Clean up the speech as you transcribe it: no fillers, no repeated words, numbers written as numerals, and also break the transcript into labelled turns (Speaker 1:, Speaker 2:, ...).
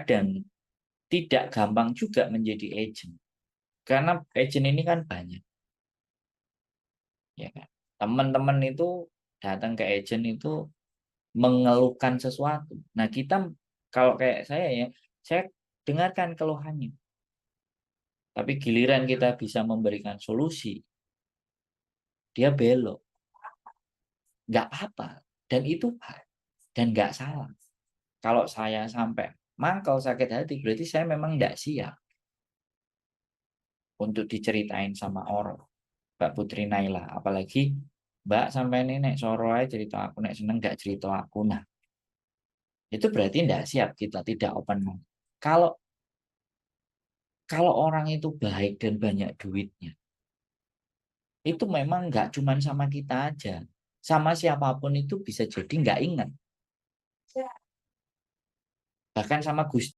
Speaker 1: kadang tidak gampang juga menjadi agent. Karena agent ini kan banyak. Ya kan? Teman-teman itu datang ke agent itu mengeluhkan sesuatu. Nah, kita kalau kayak saya ya, saya dengarkan keluhannya. Tapi giliran kita bisa memberikan solusi, dia belok. Nggak apa-apa. Dan itu hak. Dan nggak salah. Kalau saya sampai mangkal sakit hati, berarti saya memang nggak siap untuk diceritain sama orang. Mbak Putri Naila. Apalagi Mbak sampai ini nek soro aja cerita aku, nek seneng nggak cerita aku. Nah, itu berarti nggak siap, kita tidak open mind. Kalau kalau orang itu baik dan banyak duitnya, itu memang nggak cuma sama kita aja. Sama siapapun itu bisa jadi nggak ingat. Bahkan sama Gus